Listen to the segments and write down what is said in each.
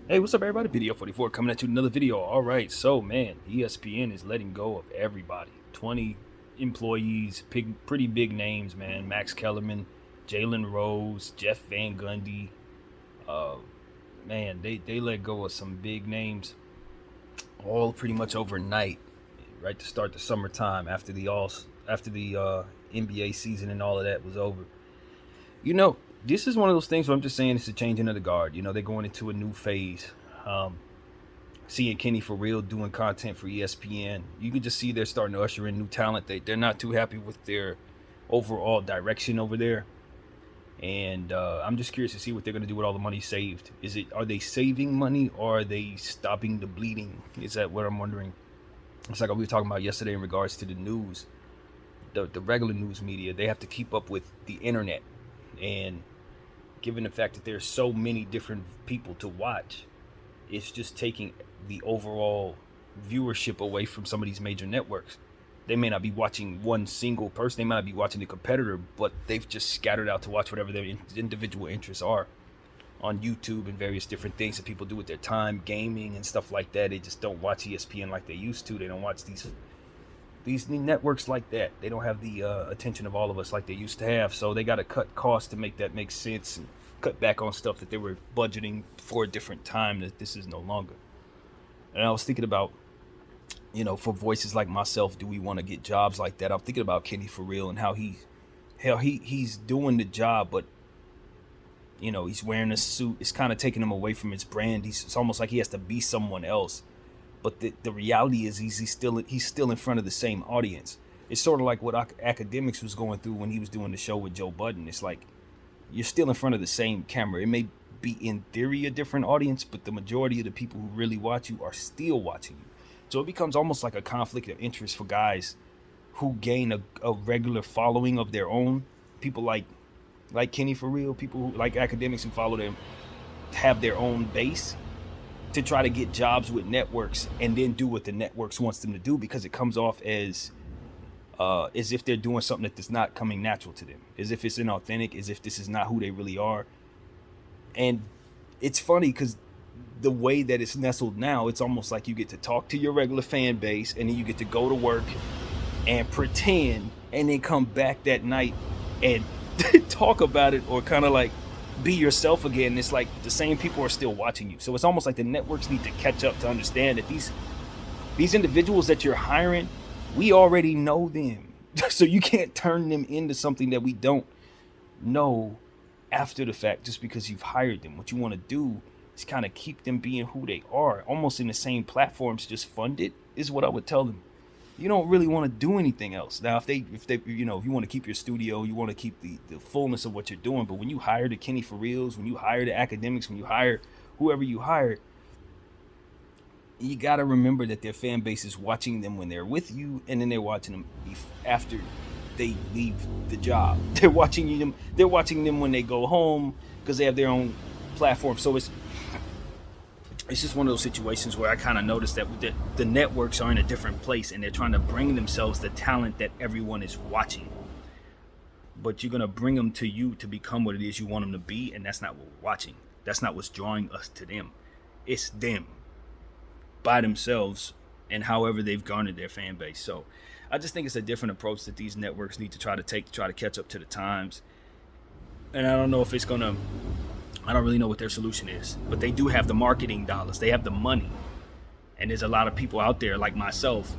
Hey, what's up, everybody? Video 44 coming at you with another video. All right, so man, ESPN is letting go of everybody. 20 employees, pretty big names, man. Max Kellerman, Jalen Rose, Jeff Van Gundy. Uh, man, they let go of some big names, all pretty much overnight, right to start the summertime after the NBA season and all of that was over. You know, this is one of those things where I'm just saying it's a changing of the guard. You know, they're going into a new phase. Um, Seeing Kenny for real doing content for ESPN, you can just see they're starting to usher in new talent. They're not too happy with their overall direction over there, and I'm just curious to see what they're going to do with all the money saved. Are they saving money or are they stopping the bleeding? Is that what I'm wondering? It's like we were talking about yesterday in regards to the news, the regular news media. They have to keep up with the internet, and given the fact that there's so many different people to watch, it's just taking the overall viewership away from some of these major networks. They may not be watching one single person, they might not be watching the competitor, but they've just scattered out to watch whatever their individual interests are on YouTube and various different things that people do with their time, gaming and stuff like that. They just don't watch ESPN like they used to. They don't watch these networks like that. They don't have the attention of all of us like they used to have. So they got to cut costs to make that make sense and cut back on stuff that they were budgeting for a different time that this is no longer. And I was thinking about, for voices like myself, do we want to get jobs like that? I'm thinking about Kenny for real and how he's doing the job, but he's wearing a suit. It's kind of taking him away from his brand. It's almost like he has to be someone else. But the reality is he's still in front of the same audience. It's sort of like what academics was going through when he was doing the show with Joe Budden. It's like you're still in front of the same camera. It may be in theory a different audience, but the majority of the people who really watch you are still watching you. So it becomes almost like a conflict of interest for guys who gain a regular following of their own. People like Kenny for real, people who like academics who follow them, have their own base to try to get jobs with networks and then do what the networks wants them to do, because it comes off as if they're doing something that is not coming natural to them, as if it's inauthentic, as if this is not who they really are. And it's funny because the way that it's nestled now, it's almost like you get to talk to your regular fan base and then you get to go to work and pretend and then come back that night and talk about it, or kind of like be yourself again. It's like the same people are still watching you. So it's almost like the networks need to catch up to understand that these individuals that you're hiring, we already know them. So you can't turn them into something that we don't know after the fact just because you've hired them. What you want to do is kind of keep them being who they are, almost in the same platforms, just fund it, is what I would tell them. You don't really want to do anything else. Now, if you want to keep your studio, you want to keep the fullness of what you're doing. But when you hire the Kenny for reals, when you hire the academics, when you hire whoever you hire, you got to remember that their fan base is watching them when they're with you, and then they're watching them after they leave the job. They're watching them. They're watching them when they go home because they have their own platform. So it's just one of those situations where I kind of noticed that the networks are in a different place and they're trying to bring themselves the talent that everyone is watching. But you're going to bring them to you to become what it is you want them to be, and that's not what we're watching. That's not what's drawing us to them. It's them by themselves and however they've garnered their fan base. So I just think it's a different approach that these networks need to try to take to try to catch up to the times. And I don't know if it's going to I don't really know what their solution is, but they do have the marketing dollars. They have the money. And there's a lot of people out there like myself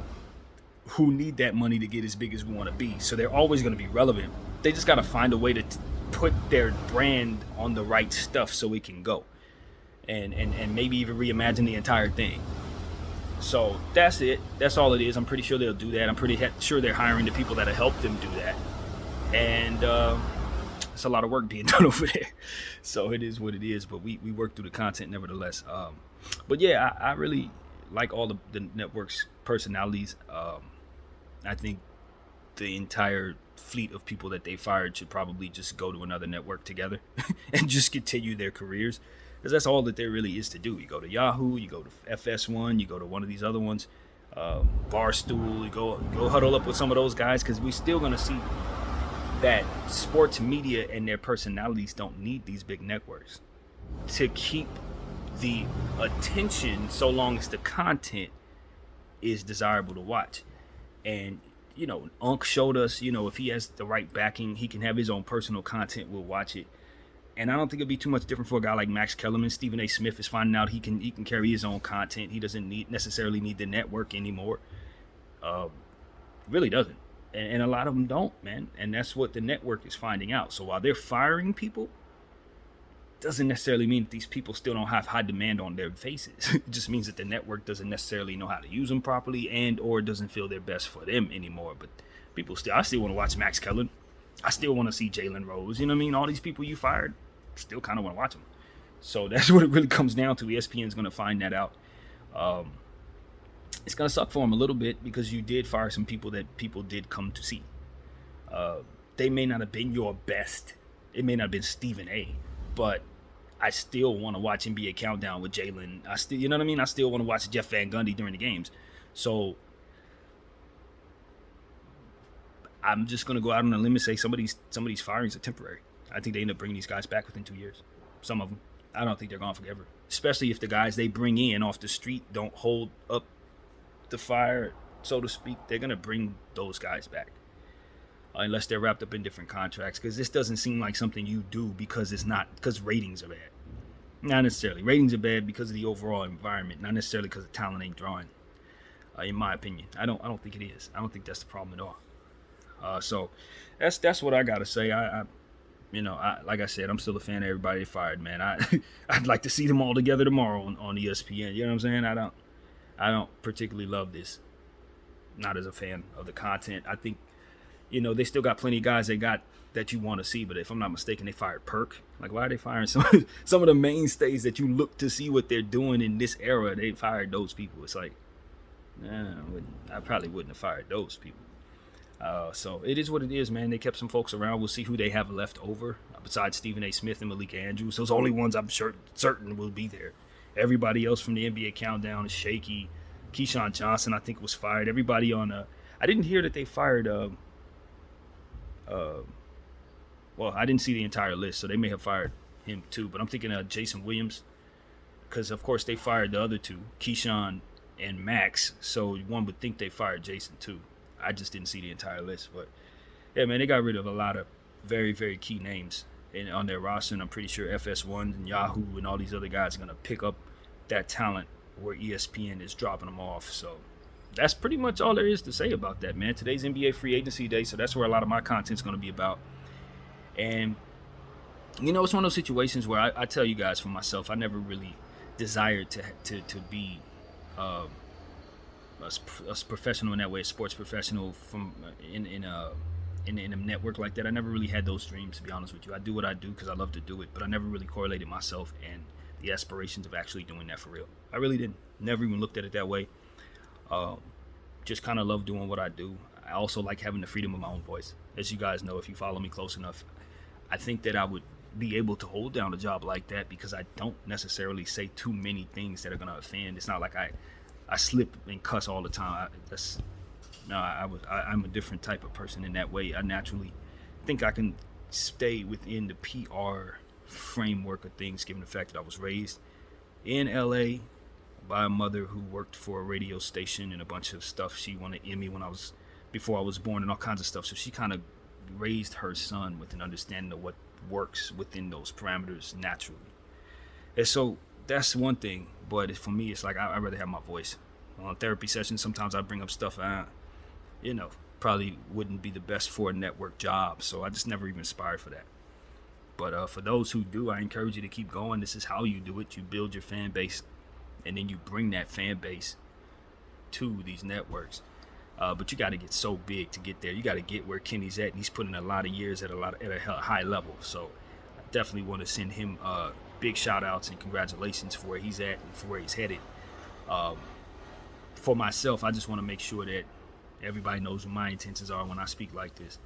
who need that money to get as big as we want to be. So they're always going to be relevant. They just got to find a way to put their brand on the right stuff so it can go. And maybe even reimagine the entire thing. So that's it. That's all it is. I'm pretty sure they'll do that. I'm pretty sure they're hiring the people that'll help them do that. And it's a lot of work being done over there. So it is what it is, but we work through the content nevertheless. But yeah, I really like all the network's personalities. I think the entire fleet of people that they fired should probably just go to another network together and just continue their careers, because that's all that there really is to do. You go to Yahoo, you go to FS1, you go to one of these other ones, Barstool, you go huddle up with some of those guys, because we're still going to see that sports media and their personalities don't need these big networks to keep the attention so long as the content is desirable to watch. And Unc showed us, if he has the right backing, he can have his own personal content. We'll watch it. And I don't think it'd be too much different for a guy like Max Kellerman. Stephen A. Smith is finding out he can carry his own content. He doesn't necessarily need the network anymore. Really doesn't. And a lot of them don't, man. And that's what the network is finding out. So while they're firing people, doesn't necessarily mean that these people still don't have high demand on their faces. It just means that the network doesn't necessarily know how to use them properly and or doesn't feel they're best for them anymore. But I still want to watch Max Kellerman. I still want to see Jalen Rose. You know what I mean? All these people you fired, still kind of want to watch them. So that's what it really comes down to. ESPN is going to find that out. It's going to suck for them a little bit because you did fire some people that people did come to see. They may not have been your best. It may not have been Stephen A. But I still want to watch NBA Countdown with Jalen. You know what I mean? I still want to watch Jeff Van Gundy during the games. So I'm just going to go out on a limb and say some of these firings are temporary. I think they end up bringing these guys back within 2 years. Some of them. I don't think they're gone forever. Especially if the guys they bring in off the street don't hold up the fire, so to speak. They're going to bring those guys back. Unless they're wrapped up in different contracts, because this doesn't seem like something you do because ratings are bad. Not necessarily. Ratings are bad because of the overall environment, not necessarily because the talent ain't drawing. In my opinion, I don't think it is. I don't think that's the problem at all. So that's what I gotta say. I like I said, I'm still a fan of everybody they fired, man. I'd like to see them all together tomorrow on ESPN. You know what I'm saying? I don't particularly love this. Not as a fan of the content. I think. They still got plenty of guys that you want to see, but if I'm not mistaken, they fired Perk. Like, why are they firing some of the mainstays that you look to see what they're doing in this era? They fired those people. It's like, I probably wouldn't have fired those people. So it is what it is, man. They kept some folks around. We'll see who they have left over besides Stephen A. Smith and Malik Andrews. Those only ones I'm certain will be there. Everybody else from the NBA Countdown is shaky. Keyshawn Johnson, I think, was fired. Everybody on I didn't hear that they fired. Well, I didn't see the entire list, so they may have fired him too. But I'm thinking of Jason Williams, because of course they fired the other two, Keyshawn and Max. So one would think they fired Jason too. I just didn't see the entire list, but yeah, man, they got rid of a lot of very, very key names on their roster, and I'm pretty sure FS1 and Yahoo and all these other guys are gonna pick up that talent where ESPN is dropping them off. So that's pretty much all there is to say about that, man. Today's NBA free agency day, so that's where a lot of my content's going to be about. And, it's one of those situations where I tell you guys for myself, I never really desired to be a professional in that way, a sports professional from in a network like that. I never really had those dreams, to be honest with you. I do what I do because I love to do it, but I never really correlated myself and the aspirations of actually doing that for real. I really didn't. Never even looked at it that way. Just kind of love doing what I do. I also like having the freedom of my own voice. As you guys know, if you follow me close enough, I think that I would be able to hold down a job like that because I don't necessarily say too many things that are going to offend. It's not like I slip and cuss all the time. I'm a different type of person in that way. I naturally think I can stay within the PR framework of things, given the fact that I was raised in LA by a mother who worked for a radio station and a bunch of stuff. She won an Emmy before I was born and all kinds of stuff. So she kind of raised her son with an understanding of what works within those parameters naturally. And so that's one thing. But for me, it's like I'd rather have my voice. On therapy sessions, sometimes I bring up stuff probably wouldn't be the best for a network job. So I just never even aspired for that. But for those who do, I encourage you to keep going. This is how you do it. You build your fan base, and then you bring that fan base to these networks. But you got to get so big to get there. You got to get where Kenny's at, and he's putting a lot of years at a high level. So I definitely want to send him big shout outs and congratulations for where he's at and for where he's headed. For myself, I just want to make sure that everybody knows what my intentions are when I speak like this.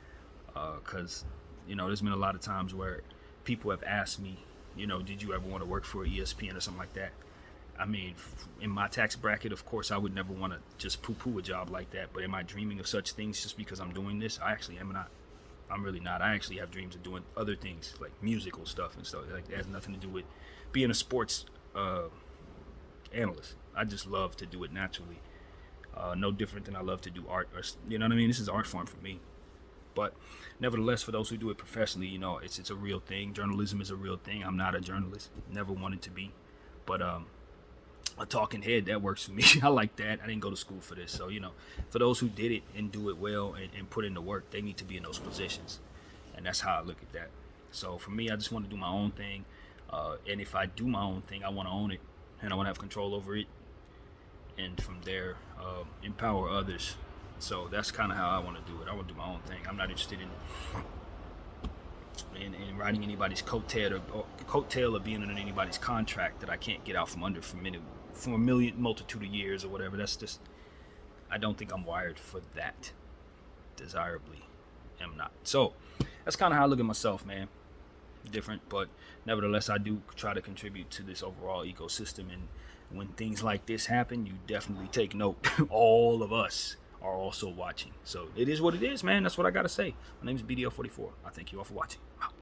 Because, there's been a lot of times where people have asked me, did you ever want to work for ESPN or something like that? I mean, in my tax bracket, of course, I would never want to just poo-poo a job like that. But am I dreaming of such things just because I'm doing this? I actually am not. I'm really not. I actually have dreams of doing other things, like musical stuff and stuff. Like, that has nothing to do with being a sports uh, analyst. I just love to do it naturally. No different than I love to do art, or you know what I mean. This is art form for me. But nevertheless, for those who do it professionally, it's a real thing. Journalism is a real thing. I'm not a journalist. Never wanted to be, but a talking head, that works for me. I like that. I didn't go to school for this, so for those who did it and do it well and put in the work, they need to be in those positions, and that's how I look at that. So for me, I just want to do my own thing, and if I do my own thing, I want to own it, and I want to have control over it, and from there, empower others. So that's kind of how I want to do it. I want to do my own thing. I'm not interested in riding anybody's coattail or being under anybody's contract that I can't get out from under for a multitude of years or whatever. That's just, I don't think I'm wired for that. Desirably, am not. So that's kind of how I look at myself, man. Different, but nevertheless, I do try to contribute to this overall ecosystem. And when things like this happen, you definitely take note. All of us are also watching. So it is what it is, man. That's what I got to say. My name is BDL44. I thank you all for watching.